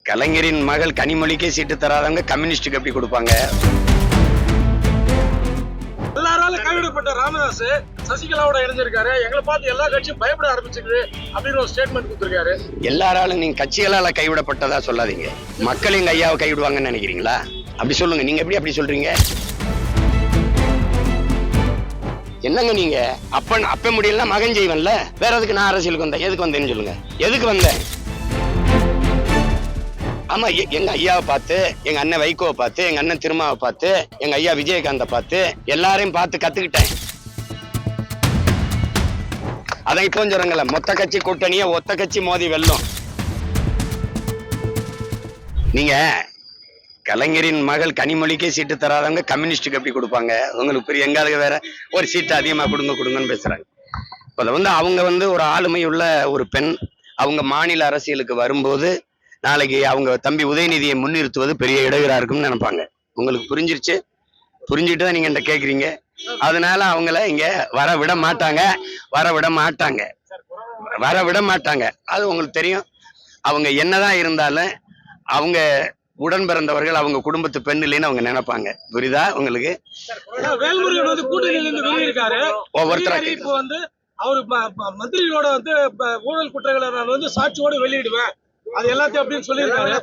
கலைஞரின் மகள் கனிமொழிக்கே சீட்டு தராதவங்க கம்யூனிஸ்டுக்கு எப்படி கொடுப்பாங்க? எல்லாராலும் கைவிடப்பட்ட ராமதாஸ் சசிகலாவோட இணைஞ்சிருக்காரு. எங்களை பார்த்து எல்லா கட்சியும் பயப்பட ஆரம்பிச்சிருக்கு அப்படின்னு ஒரு ஸ்டேட்மெண்ட் கொடுத்திருக்காரு. எல்லாராலும் நீங்க கட்சிகளால கைவிடப்பட்டதா சொல்லாதீங்க. மக்கள் எங்க ஐயாவை கைவிடுவாங்கன்னு நினைக்கிறீங்களா? அப்படி சொல்லுங்க. நீங்க எப்படி சொல்றீங்க? என்னங்க நீங்க அப்ப முடியல மகன் செய்வன்ல, வேற எதுக்கு நான் அரசியலுக்கு வந்தேன்? எதுக்கு வந்தேன்னு சொல்லுங்க. எதுக்கு வந்தேன்? ஆமா, எங்க ஐயாவை பார்த்து, எங்க அண்ணன் வைகோவை பார்த்து, எங்க அண்ணன் திருமாவை பார்த்து, எங்க ஐயா விஜயகாந்த பார்த்து எல்லாரையும் பார்த்து கத்துக்கிட்டேன். அதை இப்போ சொல்றங்கள, மொத்த கட்சி கூட்டணிய ஒத்த கட்சி மோதி வெல்லும். நீங்க கலைஞரின் மகள் கனிமொழிக்கே சீட்டு தராதவங்க கம்யூனிஸ்டுக்கு எப்படி கொடுப்பாங்க? உங்களுக்கு பெரிய எங்காவது வேற ஒரு சீட்டு அதிகமா கொடுங்கன்னு பேசுறாங்க. இப்ப அவங்க ஒரு ஆளுமை உள்ள ஒரு பெண், அவங்க மாநில அரசியலுக்கு வரும்போது நாளைக்கு அவங்க தம்பி உதயநிதியை முன்னிறுத்துவது பெரிய இடையூறா இருக்கும்னு நினைப்பாங்க. உங்களுக்கு புரிஞ்சிருச்சு. புரிஞ்சுட்டு தான் நீங்க கேக்குறீங்க. அதனால அவங்கள இங்க வர விட மாட்டாங்க. அது உங்களுக்கு தெரியும். அவங்க என்னதான் இருந்தாலும் அவங்க உடன் பிறந்தவர்கள், அவங்க குடும்பத்து பெண் இல்லைன்னு அவங்க நினைப்பாங்க. புரியுதா உங்களுக்கு? ஒவ்வொருத்தரும் இப்போ அவரு மந்திரிகளோட ஊழல் குற்றங்களை சாட்சியோட வெளியிடுவேன் அது எல்லாத்தையும் அப்படின்னு சொல்லியிருக்காரு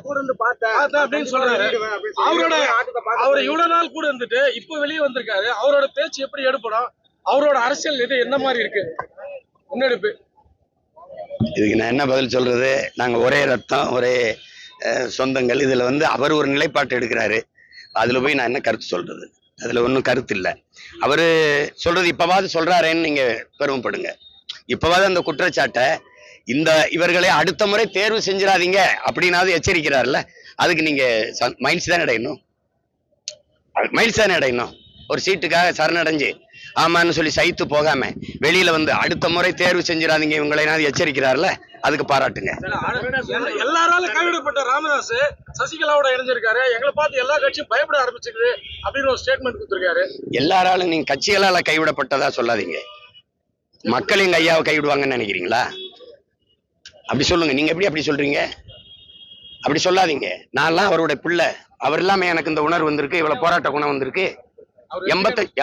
அப்படின்னு சொல்றாரு. அவரு இவ்வளவு நாள் கூட இருந்துட்டு இப்ப வெளியே வந்திருக்காரு. அவரோட பேச்சு எப்படி எடுப்படும்? அவரோட அரசியல் இது என்ன மாதிரி இருக்கு முன்னெடுப்பு? இதுக்கு நான் என்ன பதில் சொல்றது? நாங்க ஒரே ரத்தம், ஒரே சொந்தங்கள். இதுல அவர் ஒரு நிலைப்பாட்டு எடுக்கிறாரு. அதுல போய் நான் என்ன கருத்து சொல்றது? அதுல ஒன்றும் கருத்து இல்லை. அவரு சொல்றது இப்பவாது சொல்றாருன்னு நீங்க பெருமைப்படுங்க. இப்பவாது அந்த குற்றச்சாட்டை இவர்களை அடுத்த முறை தேர்வு செஞ்சிடாதீங்க அப்படின்னாவது எச்சரிக்கிறார்ல. அதுக்கு நீங்க மைல்ஸ் தான் அடையணும். ஒரு சீட்டுக்காக சரணடைஞ்சு ஆமான்னு சொல்லி சைத்து போகாம வெளியில அடுத்த முறை தேர்வு செஞ்சிடாதீங்க இவங்களை எச்சரிக்கிறார்ல, அதுக்கு பாராட்டுங்க. எல்லாராலும் கைவிடப்பட்ட ராமதாஸ் சசிகலாவோட இணைஞ்சிருக்காரு. எங்களை பார்த்து எல்லா கட்சியும் பயப்பட ஆரம்பிச்சிருக்கு அப்படின்னு ஒரு ஸ்டேட்மெண்ட் கொடுத்திருக்காரு. எல்லாராலும் நீங்க கட்சிகளால கைவிடப்பட்டதா சொல்லாதீங்க. மக்கள் எங்க ஐயாவை கைவிடுவாங்கன்னு நினைக்கிறீங்களா? அப்படி சொல்லுங்க. நீங்க எப்படி சொல்றீங்க? அப்படி சொல்லாதீங்க. நான்லாம் அவருடைய பிள்ளை. அவர் இல்லாம எனக்கு இந்த உணர்வு வந்திருக்கு, இவ்வளவு போராட்ட குணம் வந்திருக்கு.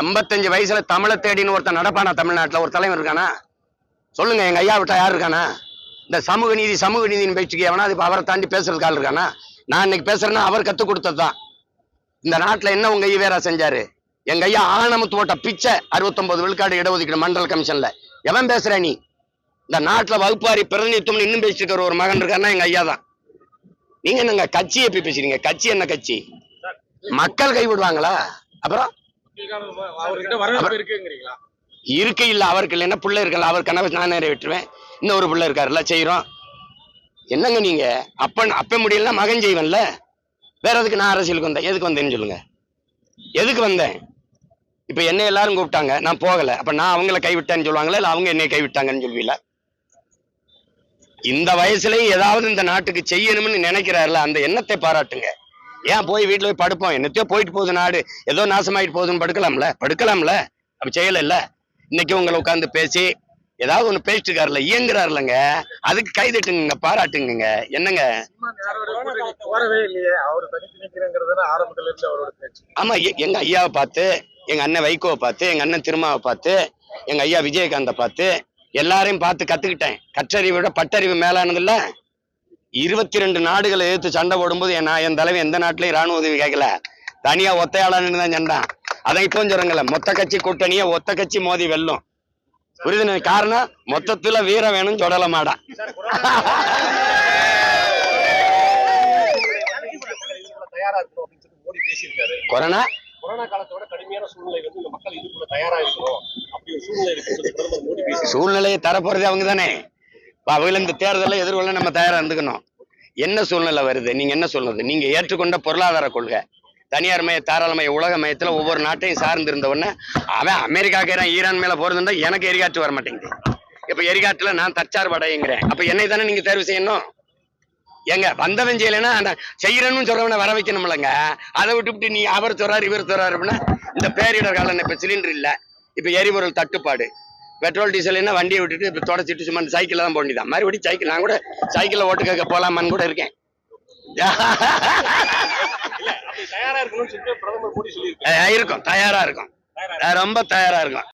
85 வயசுல தமிழை தேடின்னு ஒருத்தன் நடப்பானா? தமிழ்நாட்டுல ஒரு தலைவர் இருக்கானா? சொல்லுங்க. எங்க ஐயா விட்டா யாரு இருக்கானா? இந்த சமூக நீதினு பேச்சுக்கு எவனா இப்ப அவரை தாண்டி பேசுறதுக்கு ஆள் இருக்கானா? நான் இன்னைக்கு பேசுறேன்னா அவர் கத்து கொடுத்ததுதான். இந்த நாட்டுல என்ன உங்க ஐயா செஞ்சாரு? எங்க ஐயா ஆணமுத்து போட்ட பிச்சை 69 விழுக்காடு இடஒதுக்கீடு மண்டல் கமிஷன்ல. எவன் பேசுற நீ? இந்த நாட்டுல வகுப்பாரி பிரதிநிதித்துவம் இன்னும் பேசிட்டு இருக்கிற ஒரு மகன் இருக்காருன்னா எங்க ஐயா தான். நீங்க என்னங்க கட்சியை எப்படி பேசுறீங்க? கட்சி என்ன கட்சி? மக்கள் கைவிடுவாங்களா? அப்புறம் இருக்கு இல்ல அவருக்கு இல்லைன்னா பிள்ளை இருக்கல, அவர் கனவை நான் நிறைவேற்றுவேன். இன்னொரு பிள்ளை இருக்காருல்ல, செய்யறோம். என்னங்க நீங்க அப்ப முடியலன்னா மகன் செய்வன்ல, வேற எதுக்கு நான் அரசியலுக்கு வந்தேன்? எதுக்கு வந்தேன்னு சொல்லுங்க. எதுக்கு வந்தேன்? இப்ப என்ன எல்லாரும் கூப்பிட்டாங்க, நான் போகல. அப்ப நான் அவங்கள கைவிட்டேன்னு சொல்லுவாங்களா, இல்ல அவங்க என்னை கைவிட்டாங்கன்னு சொல்லுவீங்களா? இந்த வயசுலயும் ஏதாவது இந்த நாட்டுக்கு செய்யணும்னு நினைக்கிறாருல, அந்த எண்ணத்தை பாராட்டுங்க. ஏன் போய் வீட்டுல போய் படுப்போம்? என்னத்தையோ போயிட்டு போகுது நாடு, ஏதோ நாசமாயிட்டு போகுதுன்னு படுக்கலாம்ல. அப்ப செய்யல இல்ல. இன்னைக்கு உங்களை உட்கார்ந்து பேசி ஏதாவது ஒண்ணு பேசிட்டு இருக்காருல, இயங்குறாருலங்க, அதுக்கு கைதட்டுங்க, பாராட்டுங்க. என்னங்க? ஆமா, எங்க ஐயாவை பார்த்து, எங்க அண்ணன் வைகோவை பார்த்து, எங்க அண்ணன் திருமாவை பார்த்து, எங்க ஐயா விஜயகாந்த பார்த்து எல்லாரையும் பார்த்து கத்துக்கிட்டேன். கற்றறிவை விட பட்டறிவு மேலானது இல்ல. 22 நாடுகளை எதிர்த்து சண்டை போடும்போது என் தலைவன் எந்த நாட்டிலையும் ராணுவ உதவி கேட்கல, தனியா ஒத்தையாளன்னு தான் சண்டான். அதை இப்போ சொல்றங்கள, மொத்த கட்சி கூட்டணிய ஒத்த கட்சி மோதி வெல்லும். புரியுது? காரணம் மொத்தத்துல வீரம் வேணும் சொல்லல மாடா. கொரோனா காலத்தோட கடுமையான சூழ்நிலை இந்த மக்கள் இதுக்குள்ள தயாரா இருக்கணும். அப்படி ஒரு சூழ்நிலை சூழ்நிலையை தரப்போறதே அவங்க தானே. அவங்கள இந்த தேர்தலை எதிர்கொள்ள நம்ம தயாரா இருந்துக்கணும். என்ன சூழ்நிலை வருது? நீங்க என்ன சொல்றது? நீங்க ஏற்றுக்கொண்ட பொருளாதார கொள்கை, தனியார் மய தாராளமய உலக மயத்துல ஒவ்வொரு நாட்டையும் சார்ந்து இருந்தவொடனே அவன் அமெரிக்காக்கிறேன் ஈரான் மேல போறதுன்னா எனக்கு எரிகாற்று வர மாட்டேங்குது. இப்ப எரிகாற்றுல நான் தற்சார்பு அடையுங்கிறேன். அப்ப என்னை தானே நீங்க தேர்வு செய்யணும். எங்க வந்தவன் செய்யலைன்னா செய்யறன்னு சொல்றவனை வர வைக்கணும்லங்க. அதை விட்டு நீ அவர் சொல்றாரு இவர் சொல்றாரு அப்படின்னா, இந்த பேரிடர் காலம் இப்ப சிலிண்டர் இல்ல, இப்ப எரிபொருள் தட்டுப்பாடு, பெட்ரோல் டீசல் என்ன வண்டியை விட்டுட்டு இப்ப தொடச்சிட்டு சும்மா சைக்கிள் தான் போண்டிதான். மறுபடியும் சைக்கிள், நான் கூட சைக்கிள்ல ஓட்டு கேட்க போலாமான்னு கூட இருக்கேன். அப்படி தயாரா இருக்கணும்னு சொல்லிட்டு பிரதமர் மோடி சொல்லியிருக்காரு. இருக்கும், தயாரா இருக்கும், ரொம்ப தயாரா இருக்கும்.